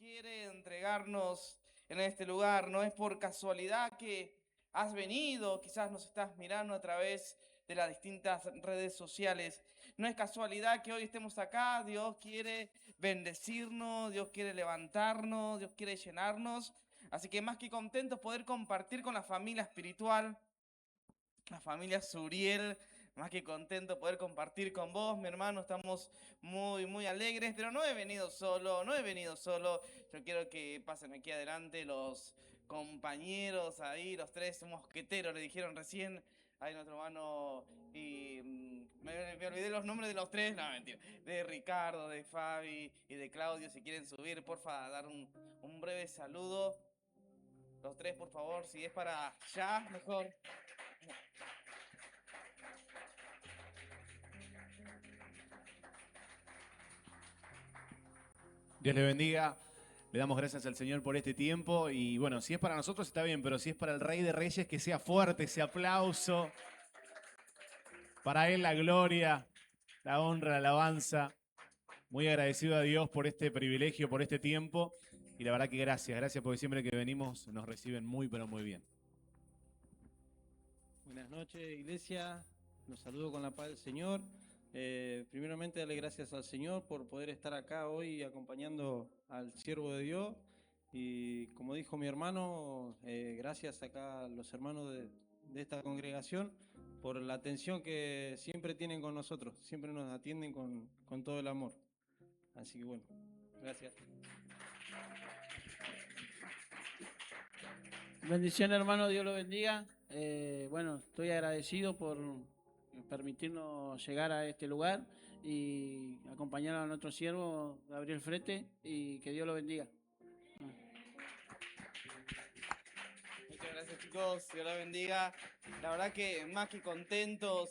quiere entregarnos en este lugar. No es por casualidad que has venido, quizás nos estás mirando a través de las distintas redes sociales. No es casualidad que hoy estemos acá. Dios quiere bendecirnos, Dios quiere levantarnos, Dios quiere llenarnos. Así que más que contentos poder compartir con la familia espiritual, la familia Suriel, más que contento poder compartir con vos, mi hermano. Estamos muy alegres, pero no he venido solo. Yo quiero que pasen aquí adelante los compañeros ahí, los tres mosqueteros, le dijeron recién. Ahí nuestro hermano, y me olvidé los nombres de los tres, no, mentira, de Ricardo, de Fabi y de Claudio. Si quieren subir, porfa, dar un breve saludo. Los tres, por favor, si es para ya, mejor. Dios le bendiga. Le damos gracias al Señor por este tiempo. Y bueno, si es para nosotros está bien, pero si es para el Rey de Reyes, que sea fuerte ese aplauso. Para Él la gloria, la honra, la alabanza. Muy agradecido a Dios por este privilegio, por este tiempo. Y la verdad que gracias porque siempre que venimos nos reciben muy, pero muy bien. Buenas noches, iglesia. Los saludo con la paz del Señor. Primeramente, darle gracias al Señor por poder estar acá hoy acompañando al siervo de Dios. Y como dijo mi hermano, gracias acá a los hermanos de esta congregación por la atención que siempre tienen con nosotros. Siempre nos atienden con todo el amor. Así que bueno, gracias. Bendición, hermano, Dios lo bendiga. Bueno, estoy agradecido por permitirnos llegar a este lugar y acompañar a nuestro siervo Gabriel Frete, y que Dios lo bendiga. Muchas gracias, chicos, Dios la bendiga. La verdad que más que contentos,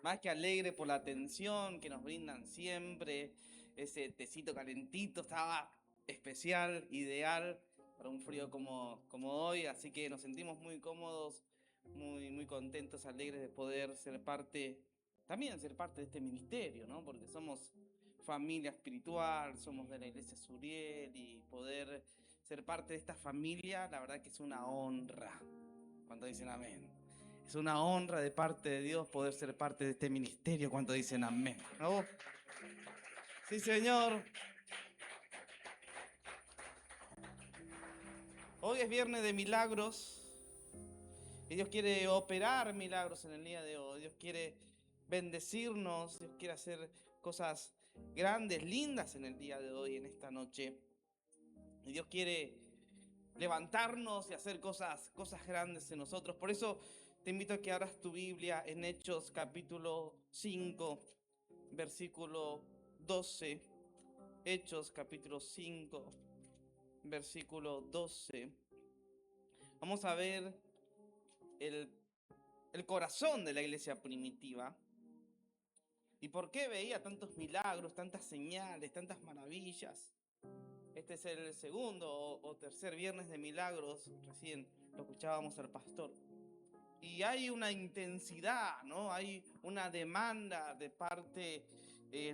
más que alegres por la atención que nos brindan siempre. Ese tecito calentito estaba especial, ideal para un frío como hoy, así que nos sentimos muy cómodos, muy contentos, alegres de poder ser parte, también ser parte de este ministerio, ¿no? Porque somos familia espiritual, somos de la iglesia Suriel, y poder ser parte de esta familia, la verdad que es una honra. ¿Cuánto dicen amén? Es una honra de parte de Dios poder ser parte de este ministerio. ¿Cuánto dicen amén? ¿No? Sí, Señor. Hoy es viernes de milagros y Dios quiere operar milagros en el día de hoy. Dios quiere bendecirnos, Dios quiere hacer cosas grandes, lindas en el día de hoy, en esta noche. Y Dios quiere levantarnos y hacer cosas grandes en nosotros. Por eso te invito a que abras tu Biblia en Hechos capítulo 5, versículo 12. Hechos capítulo 5, versículo 12. Vamos a ver el corazón de la iglesia primitiva y por qué veía tantos milagros, tantas señales, tantas maravillas. Este es el segundo o tercer viernes de milagros, recién lo escuchábamos al pastor. Y hay una intensidad, ¿no? Hay una demanda de parte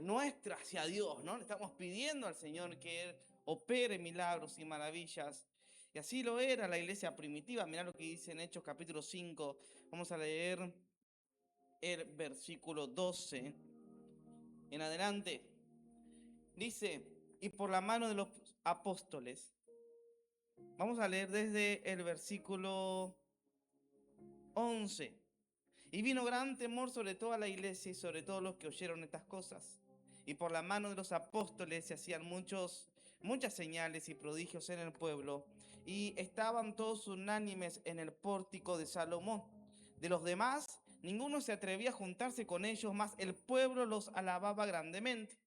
nuestra hacia Dios, ¿no? Le estamos pidiendo al Señor que Él opere milagros y maravillas. Y así lo era la iglesia primitiva. Mirá lo que dice en Hechos capítulo 5. Vamos a leer el versículo 12 en adelante. Dice: y por la mano de los apóstoles. Vamos a leer desde el versículo 11. Y vino gran temor sobre toda la iglesia y sobre todos los que oyeron estas cosas. Y por la mano de los apóstoles se hacían muchas señales y prodigios en el pueblo. Y estaban todos unánimes en el pórtico de Salomón. De los demás, ninguno se atrevía a juntarse con ellos, mas el pueblo los alababa grandemente.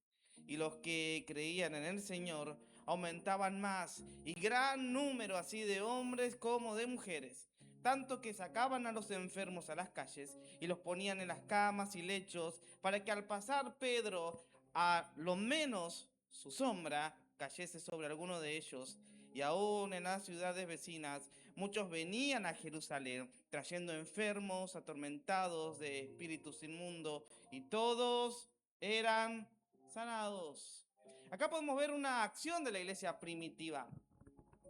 Y los que creían en el Señor aumentaban más, y gran número así de hombres como de mujeres, tanto que sacaban a los enfermos a las calles y los ponían en las camas y lechos, para que al pasar Pedro, a lo menos su sombra cayese sobre alguno de ellos. Y aún en las ciudades vecinas muchos venían a Jerusalén trayendo enfermos, atormentados de espíritus inmundos, y todos eran sanados. Acá podemos ver una acción de la iglesia primitiva.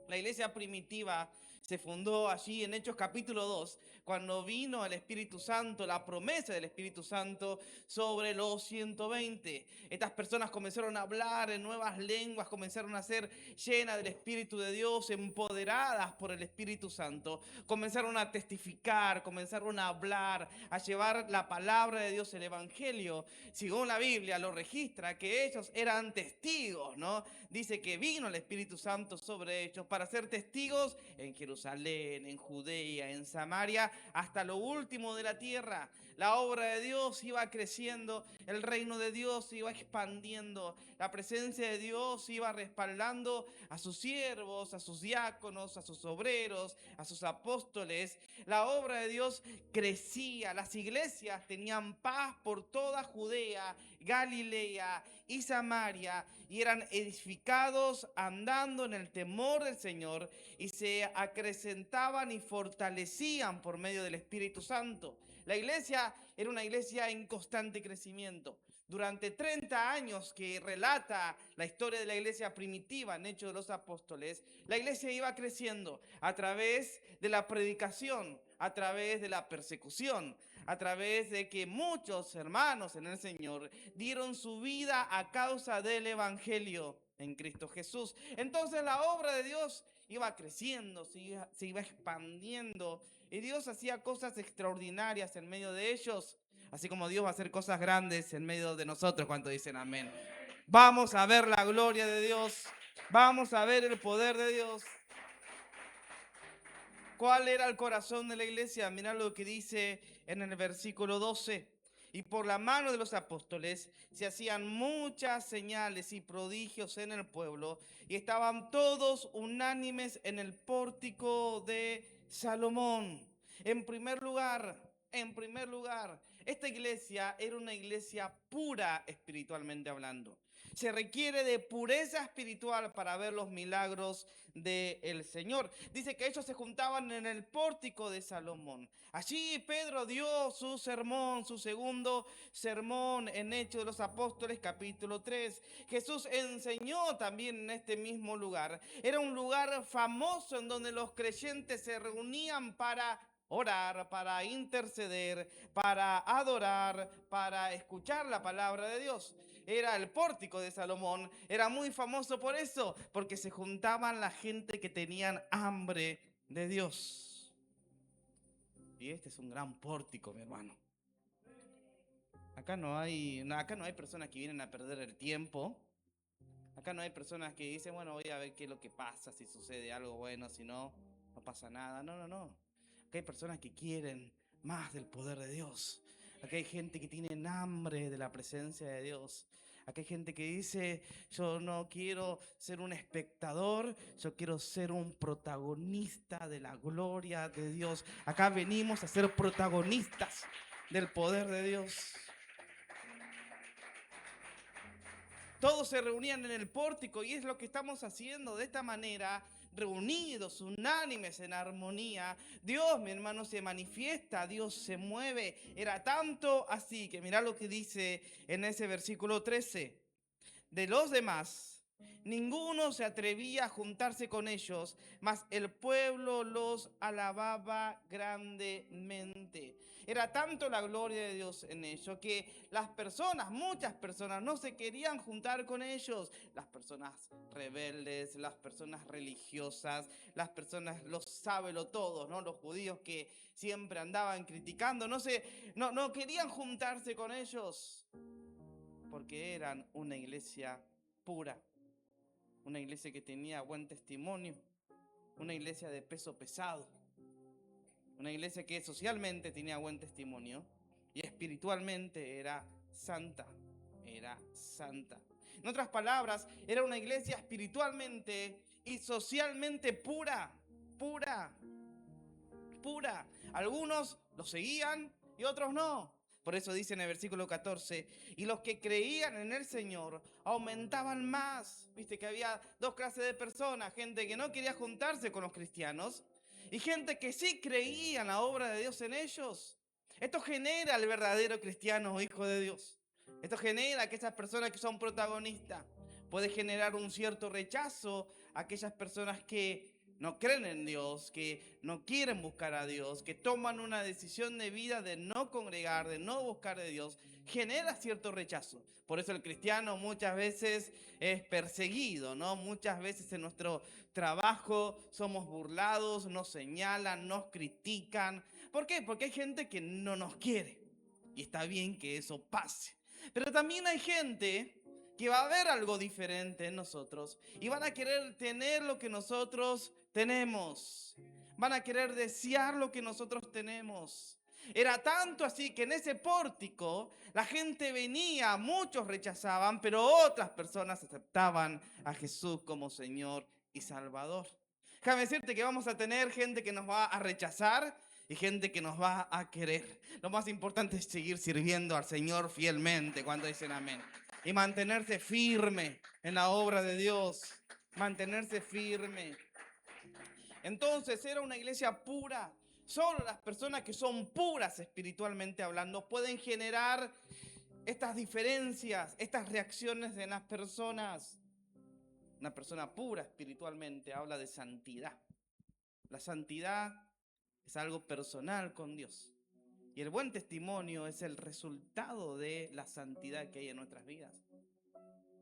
La iglesia primitiva se fundó allí en Hechos capítulo 2, cuando vino el Espíritu Santo, la promesa del Espíritu Santo sobre los 120. Estas personas comenzaron a hablar en nuevas lenguas, comenzaron a ser llenas del Espíritu de Dios, empoderadas por el Espíritu Santo. Comenzaron a testificar, comenzaron a hablar, a llevar la palabra de Dios, el Evangelio. Según la Biblia lo registra, que ellos eran testigos, ¿no? Dice que vino el Espíritu Santo sobre ellos para ser testigos en Jerusalén, en Judea, en Samaria, hasta lo último de la tierra. La obra de Dios iba creciendo, el reino de Dios iba expandiendo, la presencia de Dios iba respaldando a sus siervos, a sus diáconos, a sus obreros, a sus apóstoles. La obra de Dios crecía, las iglesias tenían paz por toda Judea, Galilea y Samaria, y eran edificados andando en el temor del Señor, y se acrecentaban y fortalecían por medio del Espíritu Santo. La iglesia era una iglesia en constante crecimiento. Durante 30 años que relata la historia de la iglesia primitiva en Hechos de los Apóstoles, la iglesia iba creciendo a través de la predicación, a través de la persecución, a través de que muchos hermanos en el Señor dieron su vida a causa del Evangelio en Cristo Jesús. Entonces la obra de Dios iba creciendo, se iba expandiendo, y Dios hacía cosas extraordinarias en medio de ellos, así como Dios va a hacer cosas grandes en medio de nosotros. ¿Cuántos dicen amén? Vamos a ver la gloria de Dios, vamos a ver el poder de Dios. ¿Cuál era el corazón de la iglesia? Mirá lo que dice en el versículo 12. Y por la mano de los apóstoles se hacían muchas señales y prodigios en el pueblo, y estaban todos unánimes en el pórtico de Salomón. En primer lugar, esta iglesia era una iglesia pura espiritualmente hablando. Se requiere de pureza espiritual para ver los milagros del Señor. Dice que ellos se juntaban en el pórtico de Salomón. Allí Pedro dio su sermón, su segundo sermón en Hechos de los Apóstoles, capítulo 3. Jesús enseñó también en este mismo lugar. Era un lugar famoso en donde los creyentes se reunían para orar, para interceder, para adorar, para escuchar la palabra de Dios. Era el pórtico de Salomón, era muy famoso por eso, porque se juntaban la gente que tenían hambre de Dios. Y este es un gran pórtico, mi hermano. Acá no hay personas que vienen a perder el tiempo. Acá no hay personas que dicen, bueno, voy a ver qué es lo que pasa, si sucede algo bueno, si no, no pasa nada. No. Acá hay personas que quieren más del poder de Dios. Acá hay gente que tiene hambre de la presencia de Dios. Acá hay gente que dice, yo no quiero ser un espectador, yo quiero ser un protagonista de la gloria de Dios. Acá venimos a ser protagonistas del poder de Dios. Todos se reunían en el pórtico, y es lo que estamos haciendo de esta manera, reunidos, unánimes, en armonía. Dios, mi hermano, se manifiesta, Dios se mueve. Era tanto así que mirá lo que dice en ese versículo 13. De los demás, ninguno se atrevía a juntarse con ellos, mas el pueblo los alababa grandemente. Era tanto la gloria de Dios en ellos que las personas, muchas personas, no se querían juntar con ellos. Las personas rebeldes, las personas religiosas, las personas, los sábelotodos, ¿no? Los judíos que siempre andaban criticando, no querían juntarse con ellos, porque eran una iglesia pura, una iglesia que tenía buen testimonio, una iglesia de peso pesado, una iglesia que socialmente tenía buen testimonio y espiritualmente era santa. En otras palabras, era una iglesia espiritualmente y socialmente pura. Algunos lo seguían y otros no. Por eso dice en el versículo 14, y los que creían en el Señor aumentaban más. Viste que había dos clases de personas, gente que no quería juntarse con los cristianos y gente que sí creía en la obra de Dios en ellos. Esto genera al verdadero cristiano, hijo de Dios. Esto genera que esas personas que son protagonistas. puede generar un cierto rechazo a aquellas personas que no creen en Dios, que no quieren buscar a Dios, que toman una decisión de vida de no congregar, de no buscar de Dios, genera cierto rechazo. Por eso el cristiano muchas veces es perseguido, ¿no? Muchas veces en nuestro trabajo somos burlados, nos señalan, nos critican. ¿Por qué? Porque hay gente que no nos quiere. Y está bien que eso pase. Pero también hay gente que va a ver algo diferente en nosotros y van a querer tener lo que nosotros tenemos. Van a querer desear lo que nosotros tenemos. Era tanto así que en ese pórtico la gente venía, muchos rechazaban, pero otras personas aceptaban a Jesús como Señor y Salvador. Déjame decirte que vamos a tener gente que nos va a rechazar y gente que nos va a querer. Lo más importante es seguir sirviendo al Señor fielmente cuando dicen amén. Y mantenerse firme en la obra de Dios. Mantenerse firme. Entonces era una iglesia pura. Solo las personas que son puras espiritualmente hablando pueden generar estas diferencias, estas reacciones en las personas. Una persona pura espiritualmente habla de santidad. La santidad es algo personal con Dios. Y el buen testimonio es el resultado de la santidad que hay en nuestras vidas.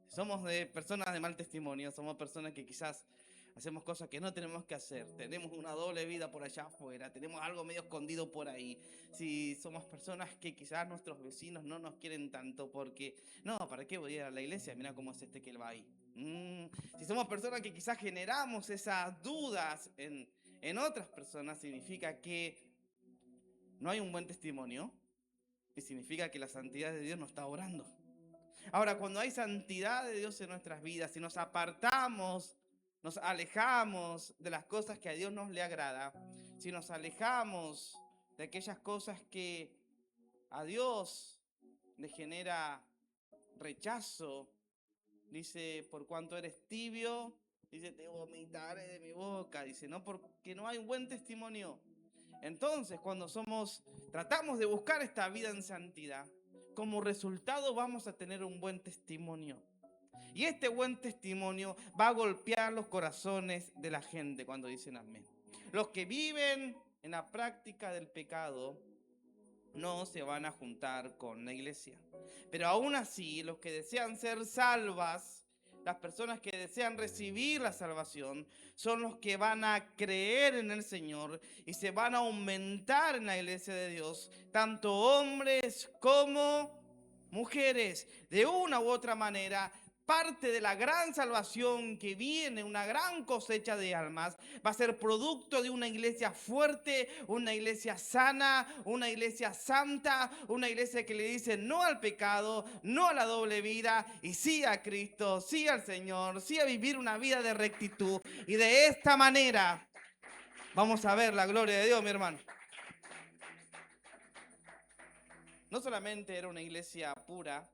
Somos de personas de mal testimonio, somos personas que quizás hacemos cosas que no tenemos que hacer. Tenemos una doble vida por allá afuera, tenemos algo medio escondido por ahí. Si somos personas que quizás nuestros vecinos no nos quieren tanto porque, no, ¿para qué voy a ir a la iglesia? Mira cómo es este que él va ahí. Si somos personas que quizás generamos esas dudas en otras personas, significa que no hay un buen testimonio y significa que la santidad de Dios no está obrando. Ahora, cuando hay santidad de Dios en nuestras vidas, si nos apartamos, nos alejamos de las cosas que a Dios nos le agrada, si nos alejamos de aquellas cosas que a Dios le genera rechazo, dice, por cuanto eres tibio, dice, te vomitaré de mi boca, dice, no, porque no hay un buen testimonio. Entonces, cuando tratamos de buscar esta vida en santidad, como resultado vamos a tener un buen testimonio. Y este buen testimonio va a golpear los corazones de la gente cuando dicen amén. Los que viven en la práctica del pecado no se van a juntar con la iglesia. Pero aún así, los que desean ser salvas, las personas que desean recibir la salvación, son los que van a creer en el Señor y se van a aumentar en la iglesia de Dios, tanto hombres como mujeres. De una u otra manera, parte de la gran salvación que viene, una gran cosecha de almas, va a ser producto de una iglesia fuerte, una iglesia sana, una iglesia santa, una iglesia que le dice no al pecado, no a la doble vida y sí a Cristo, sí al Señor, sí a vivir una vida de rectitud. Y de esta manera vamos a ver la gloria de Dios, mi hermano. No solamente era una iglesia pura,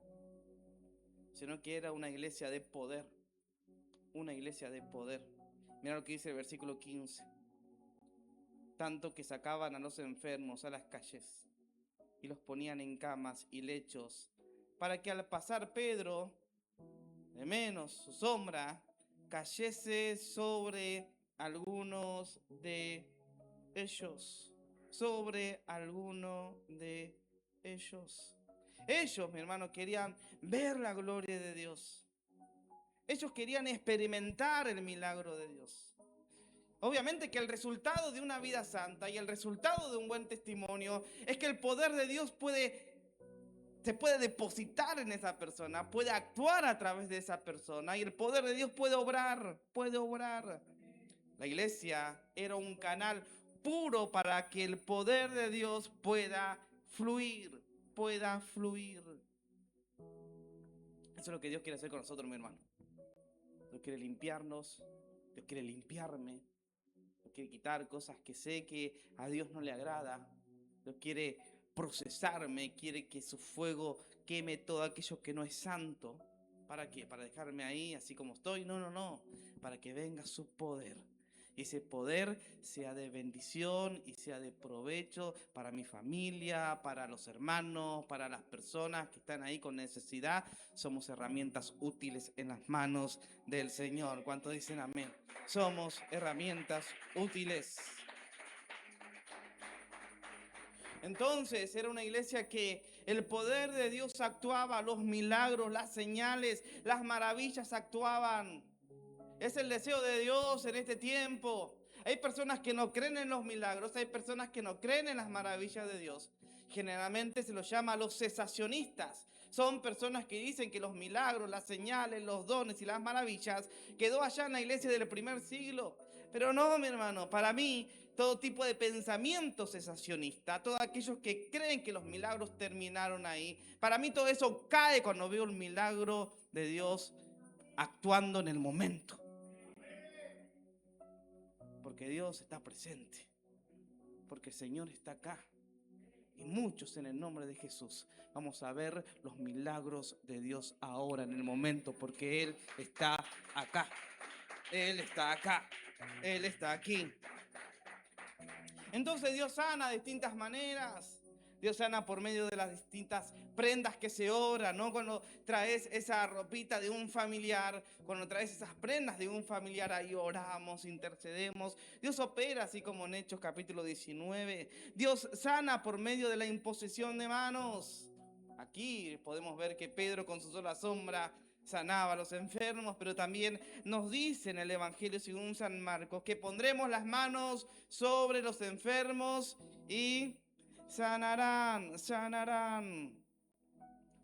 sino que era una iglesia de poder. Una iglesia de poder. Mira lo que dice el versículo 15. Tanto que sacaban a los enfermos a las calles y los ponían en camas y lechos, para que al pasar Pedro, de menos su sombra, cayese sobre algunos de ellos. Sobre alguno de ellos. Ellos, mi hermano, querían ver la gloria de Dios. Ellos querían experimentar el milagro de Dios. Obviamente que el resultado de una vida santa y el resultado de un buen testimonio es que el poder de Dios se puede depositar en esa persona, puede actuar a través de esa persona y el poder de Dios puede obrar, puede obrar. La iglesia era un canal puro para que el poder de Dios pueda fluir. Eso es lo que Dios quiere hacer con nosotros, mi hermano. Dios quiere limpiarnos, Dios quiere limpiarme, Dios quiere quitar cosas que sé que a Dios no le agrada. Dios quiere procesarme, quiere que su fuego queme todo aquello que no es santo. ¿Para qué? ¿Para dejarme ahí así como estoy? No, para que venga su poder Y ese poder sea de bendición y sea de provecho para mi familia, para los hermanos, para las personas que están ahí con necesidad. Somos herramientas útiles en las manos del Señor. ¿Cuántos dicen amén? Somos herramientas útiles. Entonces era una iglesia que el poder de Dios actuaba, los milagros, las señales, las maravillas actuaban. Es el deseo de Dios en este tiempo. Hay personas que no creen en los milagros, hay personas que no creen en las maravillas de Dios. Generalmente se los llama los cesacionistas. Son personas que dicen que los milagros, las señales, los dones y las maravillas quedó allá en la iglesia del primer siglo. Pero no, mi hermano, para mí todo tipo de pensamiento cesacionista, todos aquellos que creen que los milagros terminaron ahí, para mí todo eso cae cuando veo el milagro de Dios actuando en el momento. Porque Dios está presente, porque el Señor está acá. Y muchos en el nombre de Jesús vamos a ver los milagros de Dios ahora en el momento, porque Él está acá. Él está acá. Él está aquí. Entonces Dios sana de distintas maneras. Dios sana por medio de las distintas prendas que se oran, ¿no? Cuando traes esa ropita de un familiar, cuando traes esas prendas de un familiar, ahí oramos, intercedemos. Dios opera, así como en Hechos capítulo 19. Dios sana por medio de la imposición de manos. Aquí podemos ver que Pedro con su sola sombra sanaba a los enfermos, pero también nos dice en el Evangelio según San Marcos que pondremos las manos sobre los enfermos y sanarán, sanarán.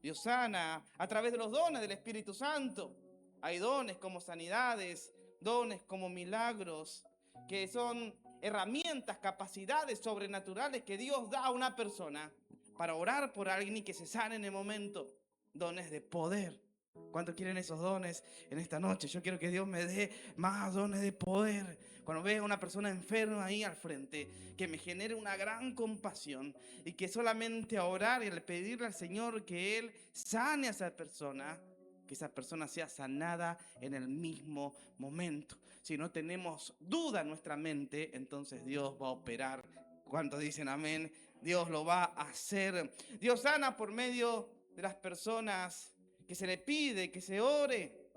Dios sana a través de los dones del Espíritu Santo. Hay dones como sanidades, dones como milagros, que son herramientas, capacidades sobrenaturales que Dios da a una persona para orar por alguien y que se sane en el momento. Dones de poder. ¿Cuántos quieren esos dones en esta noche? Yo quiero que Dios me dé más dones de poder. Cuando vea a una persona enferma ahí al frente, que me genere una gran compasión y que solamente a orar y al pedirle al Señor que Él sane a esa persona, que esa persona sea sanada en el mismo momento. Si no tenemos duda en nuestra mente, entonces Dios va a operar. ¿Cuántos dicen amén? Dios lo va a hacer. Dios sana por medio de las personas que se le pide que se ore.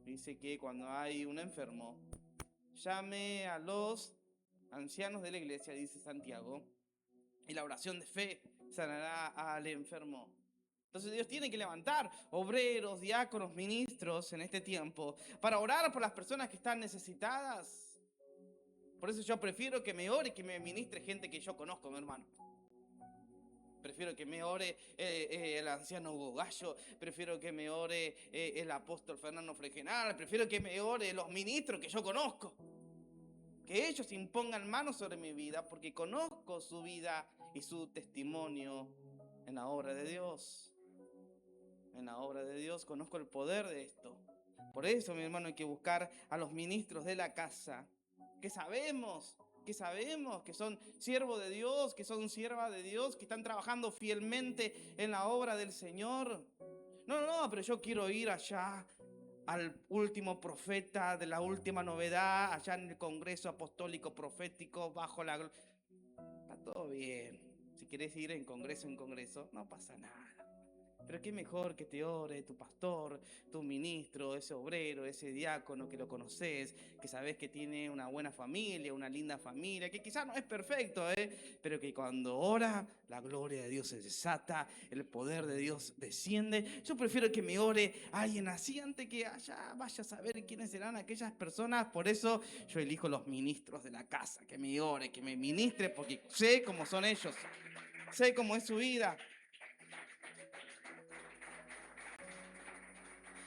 Dice que cuando hay un enfermo, llame a los ancianos de la iglesia, dice Santiago, y la oración de fe sanará al enfermo. Entonces Dios tiene que levantar obreros, diáconos, ministros en este tiempo para orar por las personas que están necesitadas. Por eso yo prefiero que me ore y que me ministre gente que yo conozco, mi hermano. Prefiero que me ore el anciano Hugo Gallo, prefiero que me ore el apóstol Fernando Fregenal, prefiero que me ore los ministros que yo conozco. Que ellos impongan manos sobre mi vida porque conozco su vida y su testimonio en la obra de Dios. En la obra de Dios conozco el poder de esto. Por eso, mi hermano, hay que buscar a los ministros de la casa, que sabemos que son siervos de Dios, que son siervas de Dios, que están trabajando fielmente en la obra del Señor. No, pero yo quiero ir allá al último profeta de la última novedad, allá en el Congreso Apostólico Profético, bajo la... Está todo bien. Si querés ir en congreso, no pasa nada. Pero qué mejor que te ore tu pastor, tu ministro, ese obrero, ese diácono que lo conoces, que sabes que tiene una buena familia, una linda familia, que quizás no es perfecto, pero que cuando ora, la gloria de Dios se desata, el poder de Dios desciende. Yo prefiero que me ore alguien así antes que allá vaya a saber quiénes serán aquellas personas. Por eso yo elijo los ministros de la casa, que me ore, que me ministre, porque sé cómo son ellos, sé cómo es su vida.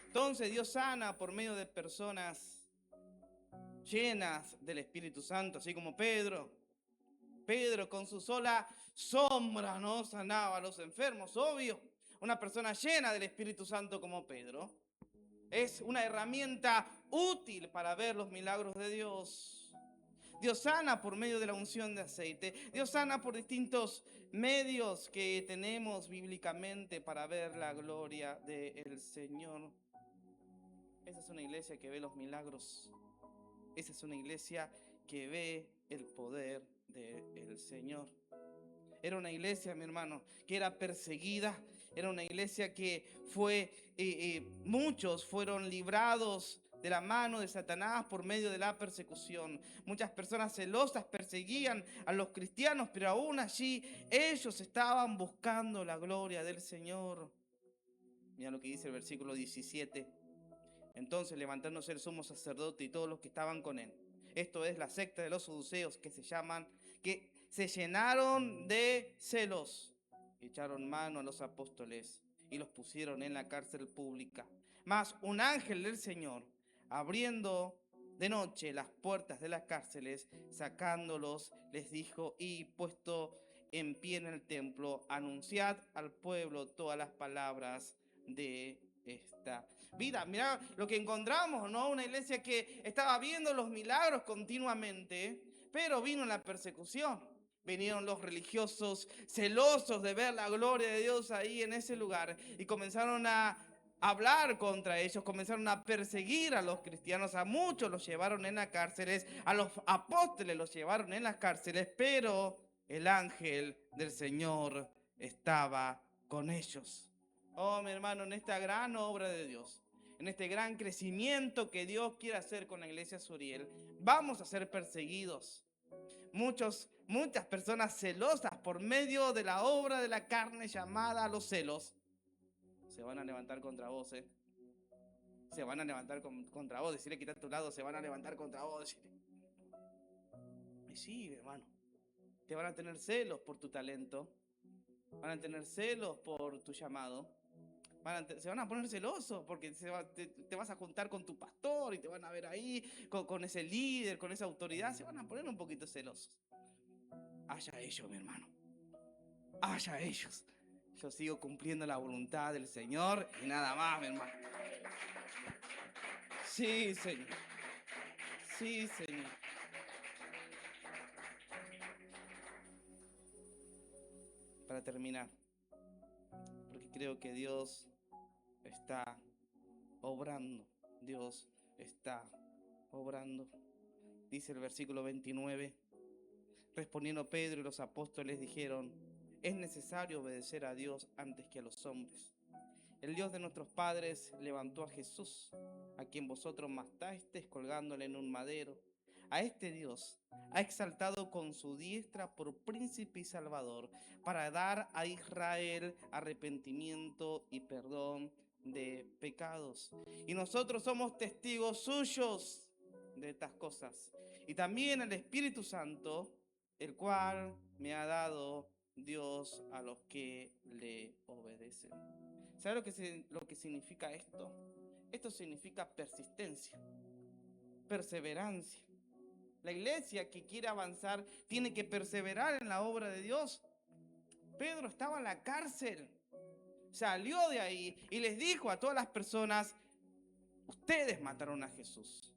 Entonces Dios sana por medio de personas llenas del Espíritu Santo, así como Pedro. Pedro con su sola sombra no sanaba a los enfermos, obvio. Una persona llena del Espíritu Santo como Pedro es una herramienta útil para ver los milagros de Dios. Dios sana por medio de la unción de aceite. Dios sana por distintos medios que tenemos bíblicamente para ver la gloria del Señor. Esa es una iglesia que ve los milagros. Esa es una iglesia que ve el poder del Señor. Era una iglesia, mi hermano, que era perseguida. Era una iglesia que muchos fueron librados de la mano de Satanás por medio de la persecución. Muchas personas celosas perseguían a los cristianos, pero aún allí ellos estaban buscando la gloria del Señor. Mira lo que dice el versículo 17. Entonces, levantándose el sumo sacerdote y todos los que estaban con él, esto es la secta de los saduceos, que se llenaron de celos, echaron mano a los apóstoles y los pusieron en la cárcel pública. Mas un ángel del Señor, abriendo de noche las puertas de las cárceles, sacándolos, les dijo: y puesto en pie en el templo, anunciad al pueblo todas las palabras de esta vida. Mirá lo que encontramos, ¿no? Una iglesia que estaba viendo los milagros continuamente, pero vino la persecución. Vinieron los religiosos celosos de ver la gloria de Dios ahí en ese lugar y comenzaron a hablar contra ellos, comenzaron a perseguir a los cristianos. A muchos los llevaron en las cárceles, a los apóstoles los llevaron en las cárceles, pero el ángel del Señor estaba con ellos. Oh, mi hermano, en esta gran obra de Dios, en este gran crecimiento que Dios quiere hacer con la iglesia Suriel, vamos a ser perseguidos. Muchas personas celosas por medio de la obra de la carne llamada los celos, se van a levantar contra vos, Se van a levantar contra vos. Decirle que está a tu lado, se van a levantar contra vos. Y sí, hermano, te van a tener celos por tu talento, van a tener celos por tu llamado. Se van a poner celosos porque te vas a juntar con tu pastor y te van a ver ahí con ese líder, con esa autoridad. Se van a poner un poquito celosos. Haya ellos, mi hermano. Haya ellos. Yo sigo cumpliendo la voluntad del Señor y nada más, mi hermano. Sí, Señor. Sí, Señor. Para terminar, porque creo que Dios está obrando. Dios está obrando. Dice el versículo 29. Respondiendo Pedro y los apóstoles dijeron: es necesario obedecer a Dios antes que a los hombres. El Dios de nuestros padres levantó a Jesús, a quien vosotros matasteis colgándole en un madero. A este Dios ha exaltado con su diestra por príncipe y salvador, para dar a Israel arrepentimiento y perdón de pecados. Y nosotros somos testigos suyos de estas cosas. Y también el Espíritu Santo, el cual me ha dado Dios a los que le obedecen. ¿Sabe lo que significa esto? Esto significa persistencia, perseverancia. La iglesia que quiere avanzar tiene que perseverar en la obra de Dios. Pedro estaba en la cárcel, salió de ahí y les dijo a todas las personas: ustedes mataron a Jesús.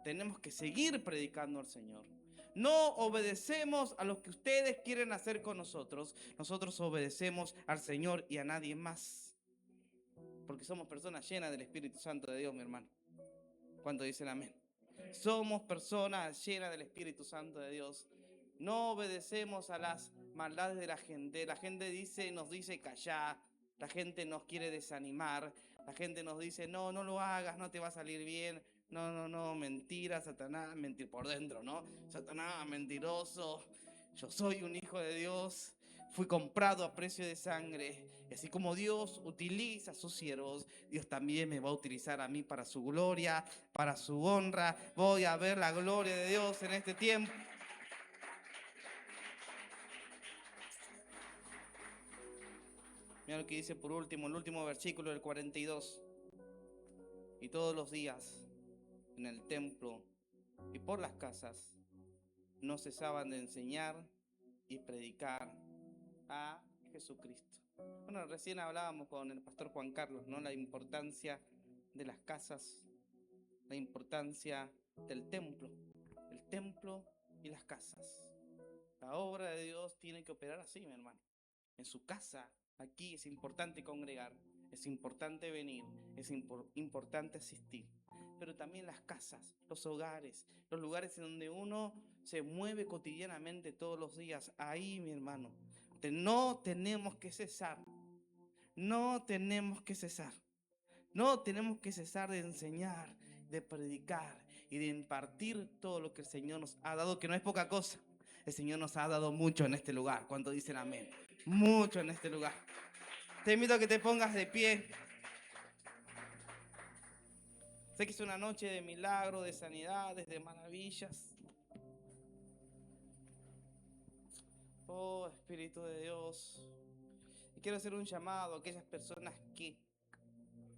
Tenemos que seguir predicando al Señor. No obedecemos a lo que ustedes quieren hacer con nosotros. Nosotros obedecemos al Señor y a nadie más. Porque somos personas llenas del Espíritu Santo de Dios, mi hermano. ¿Cuántos dicen amén? Somos personas llenas del Espíritu Santo de Dios. No obedecemos a las maldades de la gente. La gente nos dice callar. La gente nos quiere desanimar. La gente nos dice: no lo hagas, no te va a salir bien. No, mentira, Satanás, mentir por dentro, ¿no? Satanás, mentiroso. Yo soy un hijo de Dios. Fui comprado a precio de sangre. Y así como Dios utiliza a sus siervos, Dios también me va a utilizar a mí para su gloria, para su honra. Voy a ver la gloria de Dios en este tiempo. Mira lo que dice por último, el último versículo del 42. Y todos los días, en el templo y por las casas, no cesaban de enseñar y predicar a Jesucristo. Bueno, recién hablábamos con el pastor Juan Carlos, ¿no? La importancia de las casas, la importancia del templo, el templo y las casas. La obra de Dios tiene que operar así, mi hermano. En su casa, aquí es importante congregar, es importante venir, es importante asistir. pero también las casas, los hogares, los lugares en donde uno se mueve cotidianamente todos los días. Ahí, mi hermano, no tenemos que cesar, no tenemos que cesar, no tenemos que cesar de enseñar, de predicar y de impartir todo lo que el Señor nos ha dado, que no es poca cosa. El Señor nos ha dado mucho en este lugar. ¿Cuántos dicen amén? Mucho en este lugar. Te invito a que te pongas de pie. Sé que es una noche de milagros, de sanidades, de maravillas. Oh, Espíritu de Dios. Y quiero hacer un llamado a aquellas personas que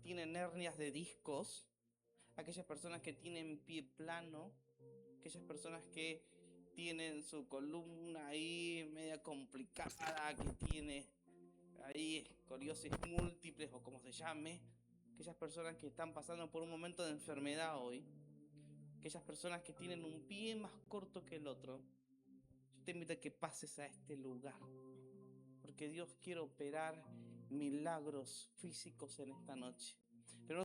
tienen hernias de discos, aquellas personas que tienen pie plano, aquellas personas que tienen su columna ahí media complicada, que tiene ahí escoliosis múltiples o como se llame, aquellas personas que están pasando por un momento de enfermedad hoy, aquellas personas que tienen un pie más corto que el otro, yo te invito a que pases a este lugar, porque Dios quiere operar milagros físicos en esta noche. Pero